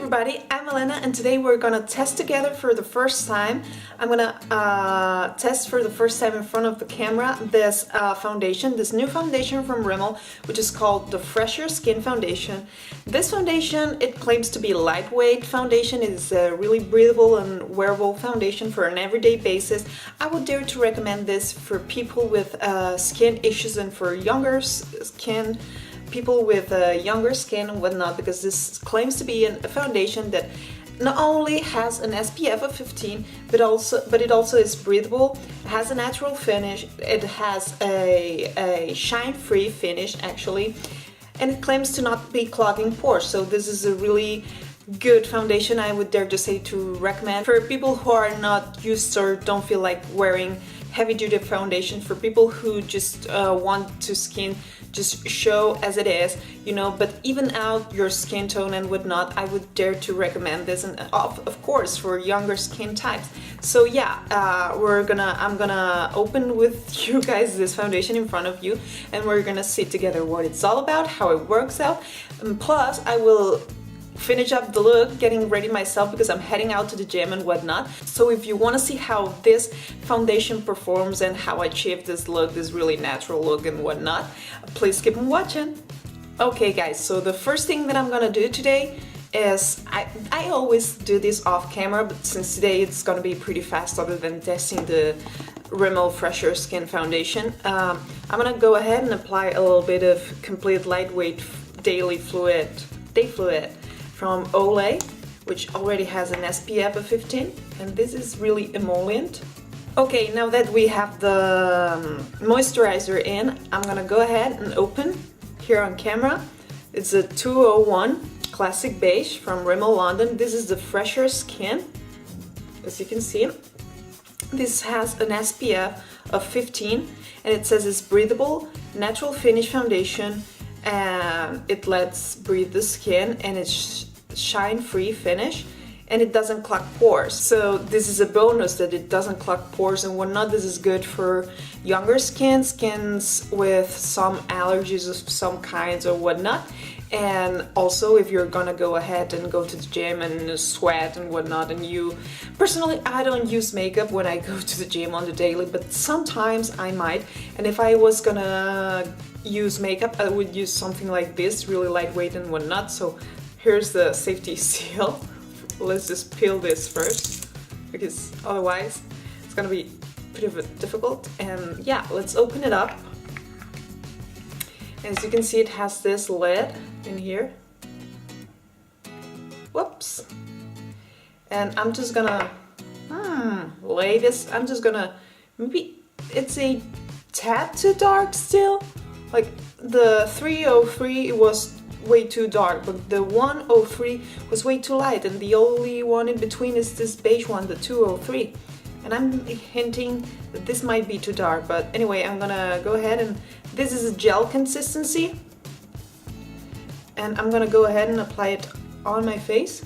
everybody, I'm Elena and today we're gonna test together for the first time. I'm gonna test for the first time in front of the camera this foundation, this new foundation from Rimmel, which is called the Fresher Skin Foundation. This foundation, it claims to be lightweight foundation. It's a really breathable and wearable foundation for an everyday basis. I would dare to recommend this for people with skin issues and for younger skin people with younger skin and whatnot, because this claims to be a foundation that not only has an SPF of 15 but it also is breathable, has a natural finish, it has a shine-free finish actually, and it claims to not be clogging pores. So this is a really good foundation, I would dare to say, to recommend for people who are not used or don't feel like wearing heavy-duty foundation, for people who just want to skin just show as it is, you know, but even out your skin tone and whatnot. I would dare to recommend this, and of course for younger skin types. So yeah, I'm gonna open with you guys this foundation in front of you, and we're gonna see together what it's all about, how it works out, and plus I will finish up the look, getting ready myself because I'm heading out to the gym and whatnot. So if you want to see how this foundation performs and how I achieve this look, this really natural look and whatnot, please keep on watching. Okay guys, so the first thing that I'm gonna do today is, I always do this off camera, but since today it's gonna be pretty fast other than testing the Rimmel Fresher Skin Foundation. I'm gonna go ahead and apply a little bit of complete lightweight day fluid from Olay, which already has an SPF of 15, and this is really emollient. Okay, now that we have the moisturizer in, I'm gonna go ahead and open here on camera. It's a 201 Classic Beige from Rimmel London. This is the Fresher Skin, as you can see. This has an SPF of 15, and it says it's breathable, natural finish foundation, and it lets breathe the skin, and it's shine-free finish, and it doesn't clog pores. So this is a bonus that it doesn't clog pores and whatnot. This is good for younger skins with some allergies of some kinds or whatnot. And also if you're gonna go ahead and go to the gym and sweat and whatnot, and you, personally, I don't use makeup when I go to the gym on the daily, but sometimes I might, and if I was gonna use makeup, I would use something like this, really lightweight and whatnot. So here's the safety seal. Let's just peel this first, because otherwise it's gonna be pretty difficult. And yeah, let's open it up. As you can see, it has this lid in here. Whoops. And I'm just gonna lay this. I'm just gonna, maybe it's a tad too dark still. Like the 303 was way too dark, but the 103 was way too light, and the only one in between is this beige one, the 203. And I'm hinting that this might be too dark, but anyway, I'm gonna go ahead, and this is a gel consistency, and I'm gonna go ahead and apply it on my face.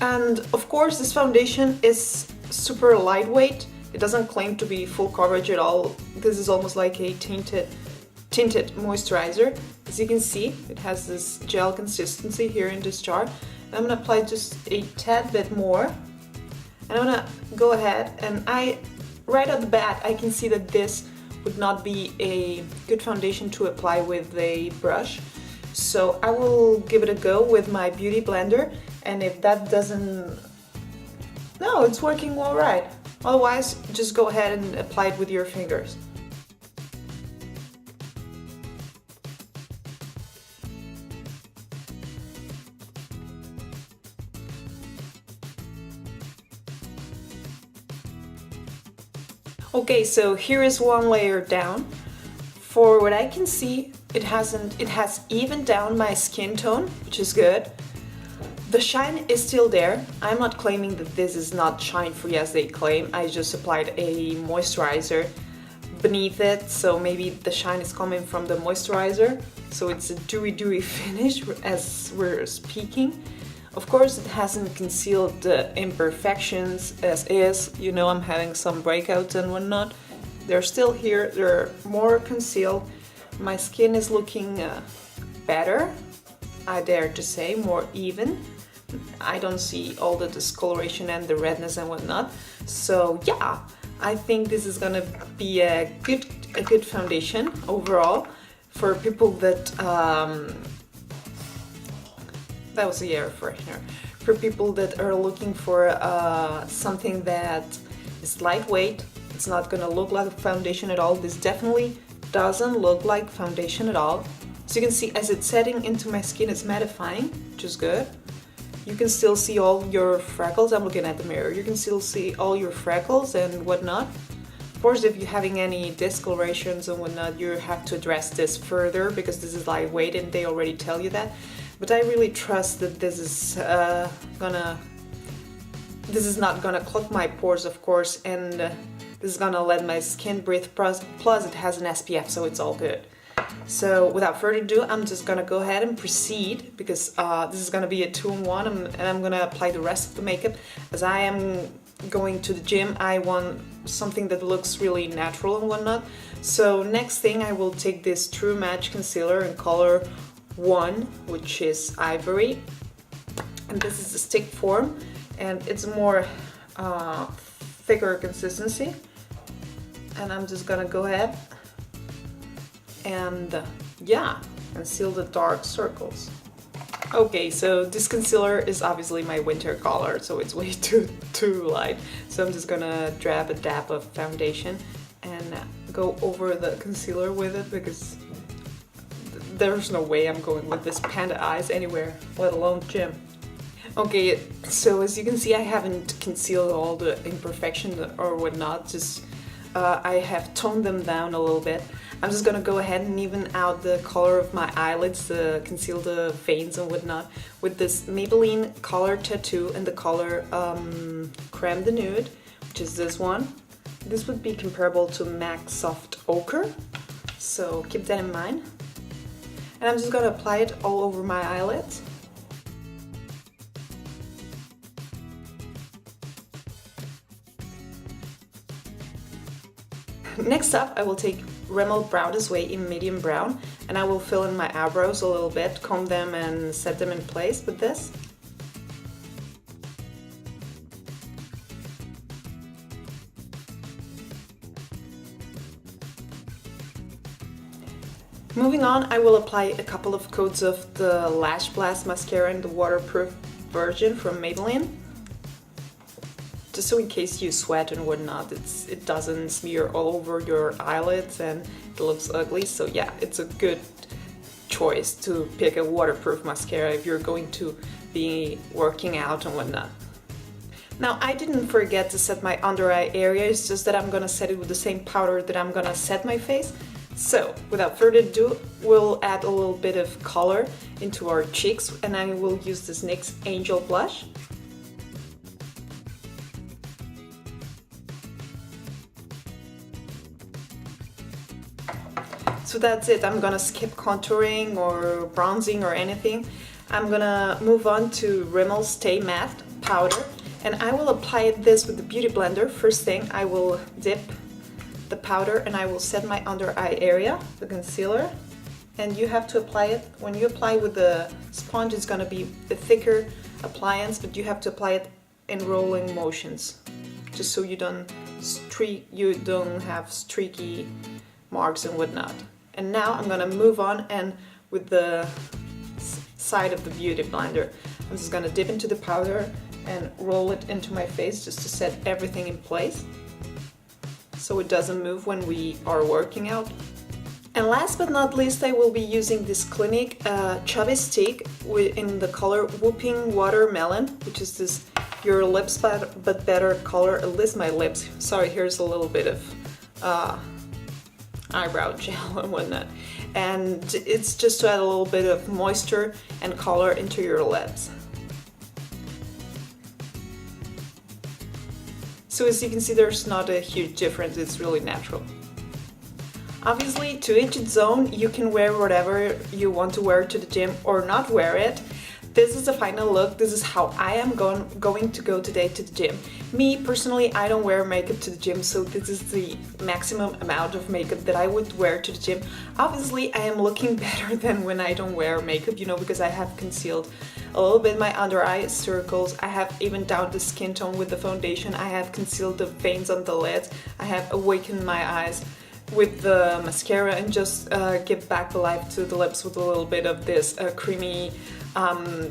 And of course this foundation is super lightweight. It doesn't claim to be full coverage at all. This is almost like a tinted moisturizer. As you can see, it has this gel consistency here in this jar. And I'm gonna apply just a tad bit more. And I'm gonna go ahead, and right off the bat, I can see that this would not be a good foundation to apply with a brush. So I will give it a go with my beauty blender, and if that doesn't, no, it's working all right. Otherwise, just go ahead and apply it with your fingers. Okay, so here is one layer down. For what I can see, it has evened down my skin tone, which is good. The shine is still there. I'm not claiming that this is not shine-free as they claim. I just applied a moisturizer beneath it, so maybe the shine is coming from the moisturizer. So it's a dewy finish as we're speaking. Of course, it hasn't concealed the imperfections as is. You know, I'm having some breakouts and whatnot. They're still here, they're more concealed. My skin is looking better, I dare to say, more even. I don't see all the discoloration and the redness and whatnot. So yeah, I think this is gonna be a good foundation overall for people that that was the air freshener. For people that are looking for something that is lightweight, it's not gonna look like a foundation at all. This definitely doesn't look like foundation at all. So you can see as it's setting into my skin, it's mattifying, which is good. You can still see all your freckles. I'm looking at the mirror. You can still see all your freckles and whatnot. Of course, if you're having any discolorations and whatnot, you have to address this further because this is lightweight and they already tell you that. But I really trust that this is not gonna clog my pores, of course, and this is gonna let my skin breathe. Plus, it has an SPF, so it's all good. So without further ado, I'm just gonna go ahead and proceed because this is gonna be a 2-in-1 and I'm gonna apply the rest of the makeup. As I am going to the gym, I want something that looks really natural and whatnot. So next thing, I will take this True Match concealer in color 1, which is Ivory. And this is the stick form and it's more thicker consistency. And I'm just gonna go ahead and yeah, conceal the dark circles. Okay, so this concealer is obviously my winter color, so it's way too light. So I'm just gonna grab a dab of foundation and go over the concealer with it because there's no way I'm going with this panda eyes anywhere, let alone gym. Okay, so as you can see, I haven't concealed all the imperfections or whatnot, just I have toned them down a little bit. I'm just gonna go ahead and even out the color of my eyelids to conceal the veins and whatnot with this Maybelline Color Tattoo in the color Creme de Nude, which is this one. This would be comparable to MAC Soft Ochre, so keep that in mind. And I'm just gonna apply it all over my eyelids. Next up, I will take Rimmel Brown This Way in medium brown and I will fill in my eyebrows a little bit, comb them and set them in place with this. Moving on, I will apply a couple of coats of the Lashblast Mascara in the waterproof version from Maybelline. Just so in case you sweat and whatnot, it doesn't smear all over your eyelids and it looks ugly. So yeah, it's a good choice to pick a waterproof mascara if you're going to be working out and whatnot. Now, I didn't forget to set my under eye area, it's just that I'm gonna set it with the same powder that I'm gonna set my face. So without further ado, we'll add a little bit of color into our cheeks and I will use this NYX Angel Blush. So that's it, I'm gonna skip contouring or bronzing or anything. I'm gonna move on to Rimmel Stay Matte Powder and I will apply this with the Beauty Blender. First thing, I will dip the powder and I will set my under eye area, the concealer. And you have to apply it, when you apply with the sponge, it's gonna be a thicker appliance, but you have to apply it in rolling motions, just so you don't have streaky marks and whatnot. And now I'm gonna move on and with the side of the Beauty Blender, I'm just gonna dip into the powder and roll it into my face just to set everything in place so it doesn't move when we are working out. And last but not least, I will be using this Clinique Chubby Stick in the color Whooping Watermelon, which is this Your Lips But Better color. At least my lips. Sorry, here's a little bit of eyebrow gel and whatnot. And it's just to add a little bit of moisture and color into your lips. So as you can see, there's not a huge difference, it's really natural. Obviously, to each its own, you can wear whatever you want to wear to the gym or not wear it. this is the final look. This is how I am going to go today to the gym. Me personally, I don't wear makeup to the gym, so this is the maximum amount of makeup that I would wear to the gym. Obviously, I am looking better than when I don't wear makeup, you know, because I have concealed a little bit my under eye circles. I have evened down the skin tone with the foundation. I have concealed the veins on the lids. I have awakened my eyes with the mascara and just give back the life to the lips with a little bit of this creamy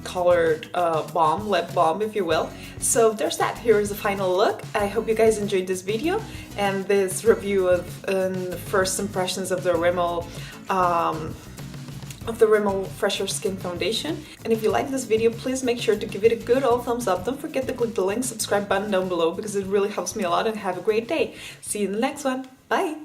colored balm, lip balm if you will. So there's that. Here is the final look. I hope you guys enjoyed this video and this review of first impressions of the Rimmel Fresher Skin Foundation. And if you like this video, please make sure to give it a good old thumbs up. Don't forget to click the link subscribe button down below because it really helps me a lot, and have a great day. See you in the next one. Bye!